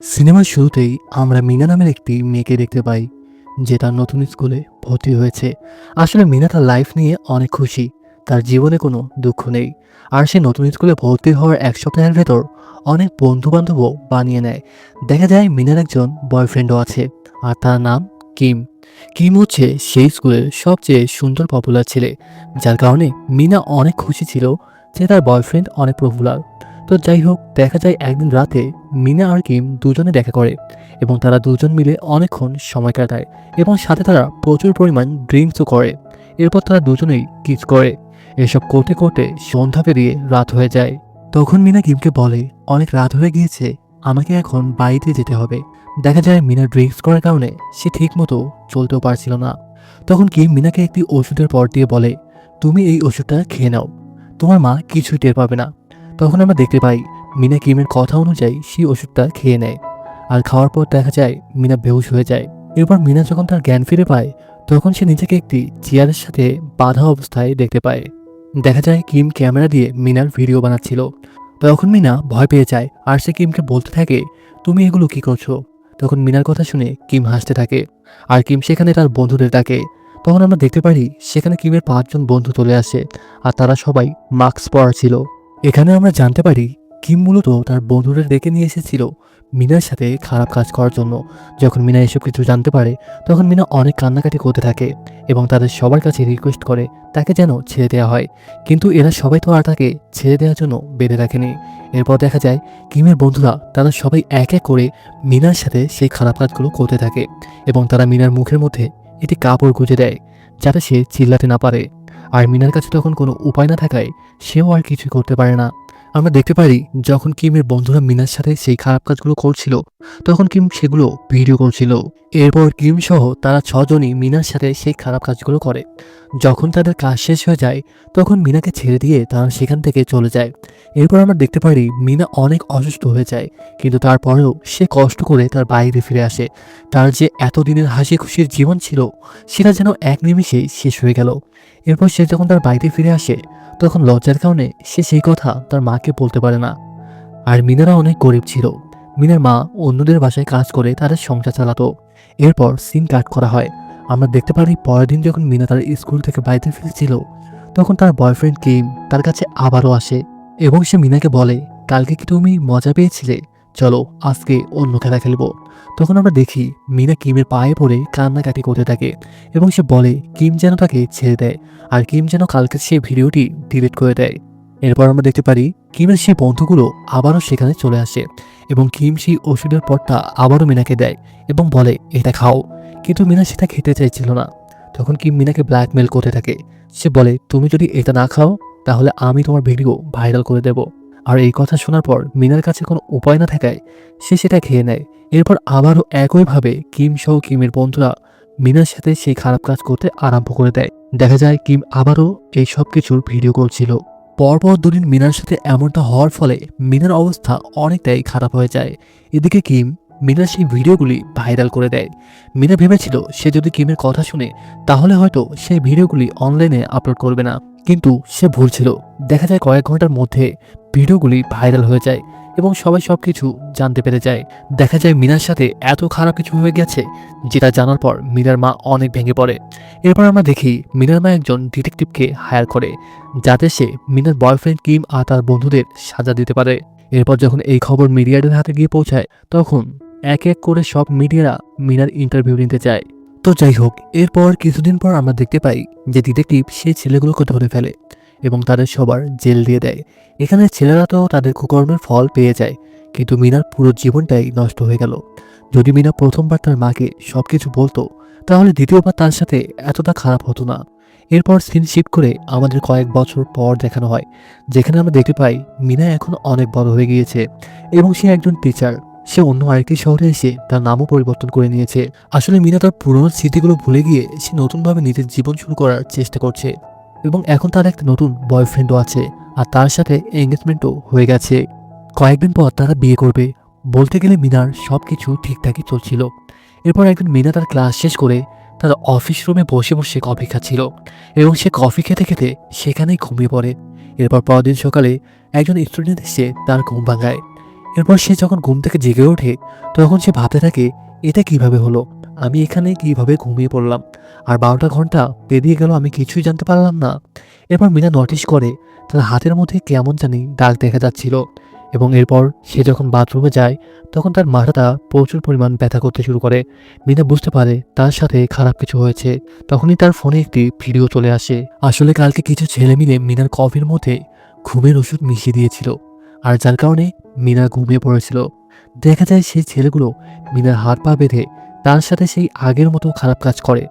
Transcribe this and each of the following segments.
সিনেমার শুরুতেই আমরা মিনা নামের একটি মেয়েকে দেখতে পাই, যে তার নতুন স্কুলে ভর্তি হয়েছে। আসলে মিনা তার লাইফ নিয়ে অনেক খুশি, তার জীবনে কোনো দুঃখ নেই। আর সে নতুন স্কুলে ভর্তি হওয়ার এক সপ্তাহের ভেতর অনেক বন্ধু বান্ধবও বানিয়ে নেয়। দেখা যায় মিনার একজন বয়ফ্রেন্ডও আছে, আর তার নাম কিম। কিম হচ্ছে সেই স্কুলের সবচেয়ে সুন্দর পপুলার ছেলে, যার কারণে মিনা অনেক খুশি ছিল যে তার বয়ফ্রেন্ড অনেক পপুলার। তো যাই হোক, দেখা যায় একদিন রাতে মিনা আর কিম দুজনে দেখা করে এবং তারা দুজন মিলে অনেকক্ষণ সময় কাটায় এবং সাথে তারা প্রচুর পরিমাণ ড্রিঙ্কসও করে। এরপর তারা দুজনেই কিস করে। এসব করতে করতে সন্ধ্যা পেরিয়ে রাত হয়ে যায়। তখন মিনা কিমকে বলে, অনেক রাত হয়ে গিয়েছে, আমাকে এখন বাড়িতে যেতে হবে। দেখা যায় মিনা ড্রিঙ্কস করার কারণে সে ঠিক মতো চলতেও পারছিল না। তখন কিম মিনাকে একটি ওষুধের পর দিয়ে বলে, তুমি এই ওষুধটা খেয়ে নাও, তোমার মা কিছুই টের পাবে না। তখন আমরা দেখতে পাই মিনা কিমের কথা অনুযায়ী সেই ওষুধটা খেয়ে নেয়। আর খাওয়ার পর দেখা যায় মিনা বেহুশ হয়ে যায়। এরপর মিনা যখন তার জ্ঞান ফিরে পায়, তখন সে নিজেকে একটি চেয়ারের সাথে বাঁধা অবস্থায় দেখতে পায়। দেখা যায় কিম ক্যামেরা দিয়ে মিনার ভিডিও বানাচ্ছিল। তখন মিনা ভয় পেয়ে যায় আর সে কিমকে বলতে থাকে, তুমি এগুলো কি করছো? তখন মিনার কথা শুনে কিম হাসতে থাকে আর কিম সেখানে তার বন্ধুদের ডাকে। তখন আমরা দেখতে পারি সেখানে কিমের 5জন বন্ধু চলে আসে, আর তারা সবাই মাস্ক পরা ছিল। এখানে আমরা জানতে পারি কিম মূলত তার বন্ধুদের ডেকে নিয়ে এসেছিল মিনার সাথে খারাপ কাজ করার জন্য। যখন মিনা এসব কিছু জানতে পারে, তখন মিনা অনেক কান্নাকাটি করতে থাকে এবং তাদের সবার কাছে রিকোয়েস্ট করে তাকে যেন ছেড়ে দেওয়া হয়। কিন্তু এরা সবাই তো আর তাকে ছেড়ে দেওয়ার জন্য বেঁধে রাখেনি। এরপর দেখা যায় কিমের বন্ধুরা তারা সবাই এক এক করে মিনার সাথে সেই খারাপ কাজগুলো করতে থাকে এবং তারা মিনার মুখের মধ্যে একটি কাপড় গুঁজে দেয় যাতে সে চিল্লাতে না পারে। আর মিনার কাছে তখন কোনো উপায় না থাকায় সেও আর কিছুই করতে পারে না। আমরা দেখতে পারি যখন কিমের বন্ধুরা মিনার সাথে সেই খারাপ কাজগুলো করছিল, তখন কিম সেগুলো ভিডিও করছিল। এরপর কিম সহ তারা 6জনই মিনার সাথে সেই খারাপ কাজগুলো করে। যখন তাদের কাজ শেষ হয়ে যায়, তখন মিনাকে ছেড়ে দিয়ে তারা সেখান থেকে চলে যায়। এরপর আমরা দেখতে পারি মিনা অনেক অসুস্থ হয়ে যায়, কিন্তু তারপরেও সে কষ্ট করে তার বাইরে ফিরে আসে। তার যে এতদিনের হাসি খুশির জীবন ছিল, সেটা যেন এক নিমিষেই শেষ হয়ে গেল। এরপর সে যখন তার বাড়িতে ফিরে আসে, তখন লজ্জার কারণে সে সেই কথা তার মাকে বলতে পারে না। আর মিনারা অনেক গরিব ছিল। মিনার মা অন্যদের বাসায় কাজ করে তাদের সংসার চালাতো। এরপর সিন কাট করা হয়। আমরা দেখতে পারি পরের দিন যখন মিনা তার স্কুল থেকে বাড়িতে ফিরছিল, তখন তার বয়ফ্রেন্ড কিম তার কাছে আবারও আসে এবং সে মিনাকে বলে, কালকে কি তুমি মজা পেয়েছিলে? চলো আজকে অন্য খেলা খেলবো। তখন আমরা দেখি মিনা কিমের পায়ে পড়ে কান্নাকাটি করতে থাকে এবং সে বলে কিম যেন তাকে ছেড়ে দেয় আর কিম যেন কালকে সেই ভিডিওটি ডিলিট করে দেয়। এরপর আমরা দেখতে পারি কিমের সেই বন্ধুগুলো আবারও সেখানে চলে আসে এবং কিম সেই ওষুধের পটটা আবারও মিনাকে দেয় এবং বলে, এটা খাও। কিন্তু মিনা সেটা খেতে চাইছিল না। তখন কিম মিনাকে ব্ল্যাকমেল করতে থাকে। সে বলে, তুমি যদি এটা না খাও, তাহলে আমি তোমার ভিডিও ভাইরাল করে দেব। আর এই কথা শোনার পর মিনার কাছে কোনো উপায় না থাকায় সে সেটা খেয়ে নেয়। এরপর আবারও একইভাবে কিম সহ কিমের বন্ধুরা মিনার সাথে সেই খারাপ কাজ করতে আরম্ভ করে দেয়। দেখা যায় কিম আবারও এই সব কিছুর ভিডিও করছিল। পরপর দুদিন মিনার সাথে এমনটা হওয়ার ফলে মিনার অবস্থা অনেকটাই খারাপ হয়ে যায়। এদিকে কিম মিনার সেই ভিডিওগুলি ভাইরাল করে দেয়। মিনা ভেবেছিল সে যদি কিমের কথা শুনে, তাহলে হয়তো সেই ভিডিওগুলি অনলাইনে আপলোড করবে না, কিন্তু সে ভুল ছিল। দেখা যায় কয়েক ঘন্টার মধ্যে ভিডিওগুলি ভাইরাল হয়ে যায় এবং সবাই সবকিছু জানতে পেরে যায়। দেখা যায় মিনার সাথে এত খারাপ কিছু হয়ে গেছে, যেটা জানার পর মিনার মা অনেক ভেঙে পড়ে। এরপর আমরা দেখি মিনার মা একজন ডিটেকটিভকে হায়ার করে, যাতে সে মিনার বয়ফ্রেন্ড কিম আর তার বন্ধুদের সাজা দিতে পারে। এরপর যখন এই খবর মিডিয়াদের হাতে গিয়ে পৌঁছায়, তখন এক এক করে সব মিডিয়ারা মিনার ইন্টারভিউ নিতে চায়। তো যাই হোক, এরপর কিছুদিন পর আমরা দেখতে পাই যে ডিটেকটিভ সেই ছেলেগুলোকে ধরে ফেলে এবং তাদের সবার জেল দিয়ে দেয়। এখানে ছেলেরা তো তাদের কুকর্মের ফল পেয়ে যায়, কিন্তু মিনার পুরো জীবনটাই নষ্ট হয়ে গেল। যদি মিনা প্রথমবার তার মাকে সবকিছু বলতো, তাহলে দ্বিতীয়বার তার সাথে এতটা খারাপ হতো না। এরপর সিন শিফট করে আমাদের কয়েক বছর পর দেখানো হয়, যেখানে আমরা দেখতে পাই মিনা এখন অনেক বড় হয়ে গিয়েছে এবং সে একজন টিচার। সে অন্য আরেকটি শহরে এসে তার নামও পরিবর্তন করে নিয়েছে। আসলে মিনা তার পুরনো স্মৃতিগুলো ভুলে গিয়ে সে নতুনভাবে নিজের জীবন শুরু করার চেষ্টা করছে এবং এখন তার একটা নতুন বয়ফ্রেন্ডও আছে আর তার সাথে এঙ্গেজমেন্টও হয়ে গেছে। কয়েকদিন পর তারা বিয়ে করবে। বলতে গেলে মিনার সবকিছু ঠিকঠাকই চলছিল। এরপর একদিন মিনা তার ক্লাস শেষ করে তার অফিস রুমে বসে বসে কফি খাচ্ছিল এবং সে কফি খেতে খেতে সেখানেই ঘুমিয়ে পড়ে। এরপর পরদিন সকালে একজন স্টুডেন্ট এসে তার ঘুম ভাঙায় এরপর সে যখন ঘুম থেকে জেগে ওঠে তখন সে ভাবতে থাকে, এটা কিভাবে হলো, আমি এখানে কিভাবে ঘুমিয়ে পড়লাম, আর 12টা ঘন্টা পেরিয়ে গেল, আমি কিছুই জানতে পারলাম না। এরপর মিনা নোটিশ করে তার হাতের মধ্যে কেমন জানি দাগ দেখা যাচ্ছিল, এবং এরপর সে যখন বাথরুমে যায় তখন তার মাথাটা প্রচুর পরিমাণ ব্যথা করতে শুরু করে। মিনা বুঝতে পারে তার সাথে খারাপ কিছু হয়েছে। তখনই তার ফোনে একটি ভিডিও চলে আসে। আসলে কালকে কিছু ছেলে মিলে মিনার কফির মধ্যে ঘুমের ওষুধ মিশিয়ে দিয়েছিল, আর যার কারণে মিনা ঘুমিয়ে পড়েছিল। দেখা যায় সেই ছেলেগুলো মিনার হাত পা বেঁধে তার সাথে সেই আগের মতো খারাপ কাজ করে,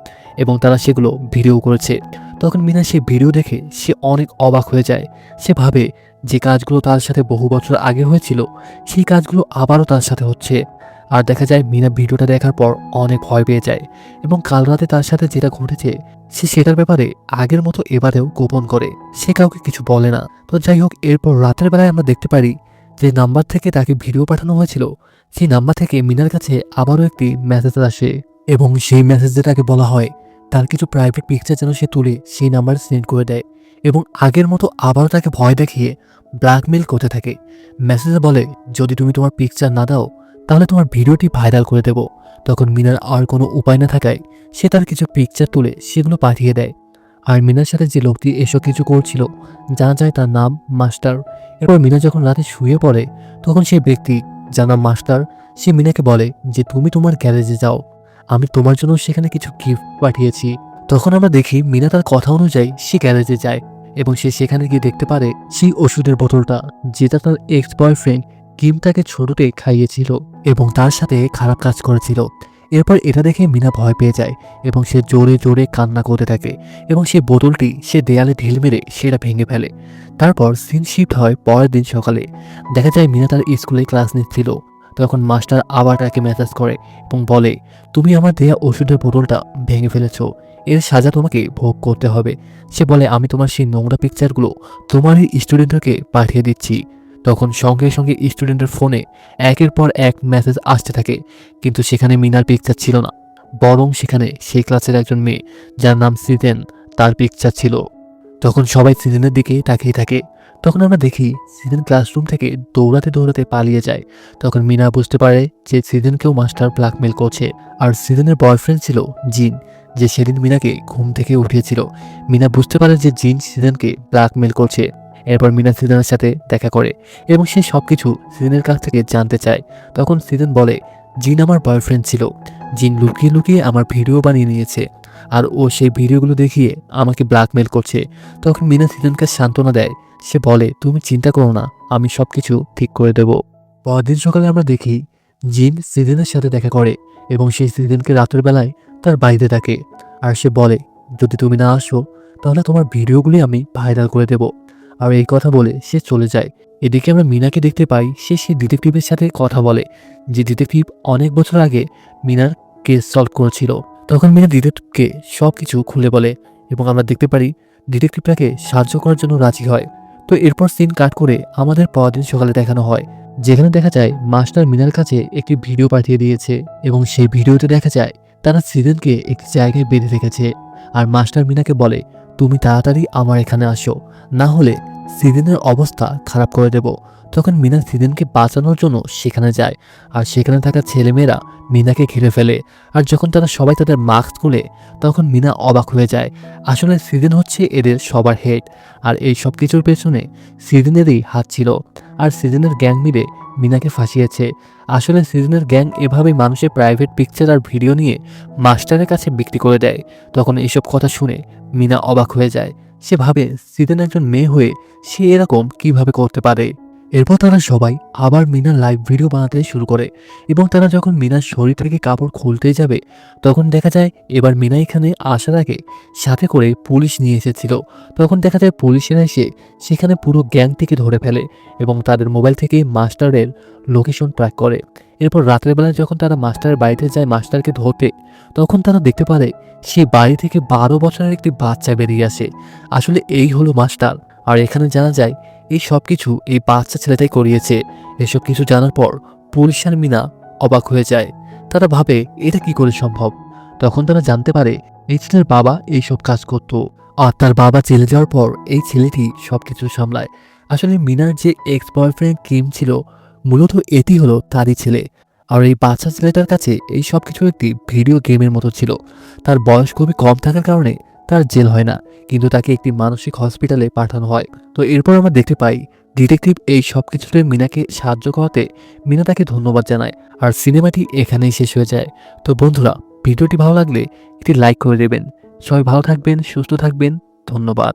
এবং তারা সেগুলো ভিডিও করেছে। তখন মিনা সেই ভিডিও দেখে সে অনেক অবাক হয়ে যায়। সে ভাবে যে কাজগুলো তার সাথে বহু বছর আগে হয়েছিল সেই কাজগুলো আবারও তার সাথে হচ্ছে। আর দেখা যায় মিনা ভিডিওটা দেখার পর অনেক ভয় পেয়ে যায়, এবং কাল রাতে তার সাথে যেটা ঘটেছে সে সেটার ব্যাপারে আগের মতো এবারেও গোপন করে, সে কাউকে কিছু বলে না। তো যাই হোক, এরপর রাতের বেলায় আমরা দেখতে পারি যে নাম্বার থেকে তাকে ভিডিও পাঠানো হয়েছিল সেই নাম্বার থেকে মিনার কাছে আবারও একটি মেসেজ আসে, এবং সেই মেসেজে তাকে বলা হয় তার কিছু প্রাইভেট পিকচার যেন সে তুলে সেই নাম্বার সেন্ড করে দেয়, এবং আগের মতো আবারও তাকে ভয় দেখিয়ে ব্ল্যাকমেল করতে থাকে। মেসেজে বলে, যদি তুমি তোমার পিকচার না দাও তাহলে তোমার ভিডিওটি ভাইরাল করে দেব। তখন মিনার আর কোনো উপায় না থাকায় সে তার কিছু পিকচার তুলে সেগুলো পাঠিয়ে দেয়। আর মিনার সাথে যে লোকটি এসব কিছু করছিল জানা যায় তার নাম মাস্টার। এরপর মিনা যখন রাতে শুয়ে পড়ে তখন সেই ব্যক্তি, যার নাম মাস্টার, সে মিনাকে বলে যে তুমি তোমার গ্যারেজে যাও, আমি তোমার জন্য সেখানে কিছু গিফট পাঠিয়েছি। তখন আমরা দেখি মিনা তার কথা অনুযায়ী সে গ্যারেজে যায়, এবং সে সেখানে গিয়ে দেখতে পারে সেই ওষুধের বোতলটা যেটা তার এক্স বয়ফ্রেন্ড কিম তাকে ছোটতে খাইয়েছিল এবং তার সাথে খারাপ কাজ করেছিল। এরপর এটা দেখে মিনা ভয় পেয়ে যায় এবং সে জোরে জোরে কান্না করতে থাকে, এবং সেই বোতলটি সে দেয়ালে ঢিল মেরে সেটা ভেঙে ফেলে। তারপর সিন শিফট হয় পরের দিন সকালে। দেখা যায় মিনা তার স্কুলে ক্লাস নিচ্ছিল। তখন মাস্টার আবার তাকে মেসেজ করে এবং বলে, তুমি আমার দেয়া ওষুধের বোতলটা ভেঙে ফেলেছো, এর সাজা তোমাকে ভোগ করতে হবে। সে বলে, আমি তোমার সেই নোংরা পিকচারগুলো তোমারই স্টুডেন্টদেরকে পাঠিয়ে দিচ্ছি। তখন সঙ্গে সঙ্গে স্টুডেন্টের ফোনে একের পর এক মেসেজ আসতে থাকে, কিন্তু সেখানে মিনার পিকচার ছিল না, বরং সেখানে সেই ক্লাসের একজন মেয়ে যার নাম সিজেন, তার পিকচার ছিল। তখন সবাই সিজনের দিকে তাকিয়ে থাকে। তখন আমরা দেখি সিজন ক্লাসরুম থেকে দৌড়াতে দৌড়াতে পালিয়ে যায়। তখন মিনা বুঝতে পারে যে সিজনকেও মাস্টার ব্ল্যাকমেল করছে, আর সিজনের বয়ফ্রেন্ড ছিল জিন, যে সেদিন মিনাকে ঘুম থেকে উঠিয়েছিল। মিনা বুঝতে পারে যে জিন সিজনকে ব্ল্যাকমেল করছে। এরপর মিনা সিজনের সাথে দেখা করে এবং সে সবকিছু সিজনের কাছ থেকে জানতে চায়। তখন সিজন বলে, জিন আমার বয়ফ্রেন্ড ছিল, জিন লুকিয়ে লুকিয়ে আমার ভিডিও বানিয়ে নিয়েছে, আর ও সেই ভিডিওগুলো দেখিয়ে আমাকে ব্ল্যাকমেল করছে। তখন মিনা সিজনকে সান্ত্বনা দেয়। সে বলে, তুমি চিন্তা করো না, আমি সবকিছু ঠিক করে দেব। পরদিন সকালে আমরা দেখি জিন সিজনের সাথে দেখা করে এবং সেই সিজনকে রাতের বেলায় তার বাড়িতে ডাকে, আর সে বলে, যদি তুমি না আসো তাহলে তোমার ভিডিওগুলি আমি ভাইরাল করে দেব। আর এই কথা বলে সে চলে যায়। এদিকে আমরা মিনাকে দেখতে পাই, সে সেই ডিটেকটিভের সাথে কথা বলে, যে ডিটেকটিভ অনেক বছর আগে মিনার কেস সলভ করেছিল। তখন মিনা ডিটেকটিভকে সবকিছু খুলে বলে, এবং আমরা দেখতে পারি ডিটেকটিভ তাকে সাহায্য করার জন্য রাজি হয়। তো এরপর সিন কাট করে আমাদের পরদিন সকালে দেখানো হয়, যেখানে দেখা যায় মাস্টার মিনার কাছে একটি ভিডিও পাঠিয়ে দিয়েছে, এবং সেই ভিডিওতে দেখা যায় তারা সিজনকে একটি জায়গায় বেঁধে রেখেছে। আর মাস্টার মিনাকে বলে, তুমি তাড়াতাড়ি আমার এখানে আসো, না হলে সিজনের অবস্থা খারাপ করে দেব। তখন মিনা সিজনকে বাঁচানোর জন্য সেখানে যায়, আর সেখানে থাকা ছেলেমেয়েরা মিনাকে ঘিরে ফেলে। আর যখন তারা সবাই তাদের মাস্ক খুলে তখন মিনা অবাক হয়ে যায়। আসলে সিজন হচ্ছে এদের সবার হেড, আর এই সব কিছুর পেছনে সিজনেরই হাত ছিল। আর সিজনের গ্যাং মিলে মিনাকে ফাঁসিয়েছে। আসলে সিজনের গ্যাং এভাবেই মানুষের প্রাইভেট পিকচার আর ভিডিও নিয়ে মাস্টারের কাছে বিক্রি করে দেয়। তখন এইসব কথা শুনে মিনা অবাক হয়ে যায়। সে ভাবে সিজন একজন মেয়ে হয়ে সে এরকম কিভাবে করতে পারে। এরপর তারা সবাই আবার মিনার লাইভ ভিডিও বানাতে শুরু করে, এবং তারা যখন মিনার শরীর থেকে কাপড় খুলতে যাবে তখন দেখা যায় এবার মিনা এখানে আসার আগে সাথে করে পুলিশ নিয়ে এসেছিল। তখন দেখা যায় পুলিশেরা এসে সেখানে পুরো গ্যাংটিকে ধরে ফেলে এবং তাদের মোবাইল থেকে মাস্টারের লোকেশন ট্র্যাক করে। এরপর রাতের বেলায় যখন তারা মাস্টারের বাড়িতে যায় মাস্টারকে ধরতে, তখন তারা দেখতে পারে সেই বাড়ি থেকে 12 বছরের একটি বাচ্চা বেরিয়ে আসে। আসলে এই হলো মাস্টার। আর এখানে জানা যায় এই সব কিছু এই বাচ্চা ছেলেটাই করিয়েছে। এসব কিছু জানার পর পুলিশ আর মিনা অবাক হয়ে যায়। তারা ভাবে এটা কি করে সম্ভব। তখন তারা জানতে পারে এই ছেলের বাবা এইসব কাজ করত, আর তার বাবা চলে যাওয়ার পর এই ছেলেটি সবকিছু সামলায়। আসলে মিনার যে এক্স বয়ফ্রেন্ড কিম ছিল, মূলত এটি হলো তারই ছেলে। আর এই বাচ্চা ছেলেটার কাছে এই সব কিছু একটি ভিডিও গেমের মতো ছিল। তার বয়স খুবই কম থাকার কারণে তার জেল হয় না, কিন্তু তাকে একটি মানসিক হসপিটালে পাঠানো হয়। তো এরপর আমরা দেখতে পাই ডিটেকটিভ এই সব কিছুতে মিনাকে সাহায্য করাতে মিনা তাকে ধন্যবাদ জানায়। আর সিনেমাটি এখানেই শেষ হয়ে যায়। তো বন্ধুরা, ভিডিওটি ভালো লাগলে একটি লাইক করে দেবেন। সবাই ভালো থাকবেন, সুস্থ থাকবেন। ধন্যবাদ।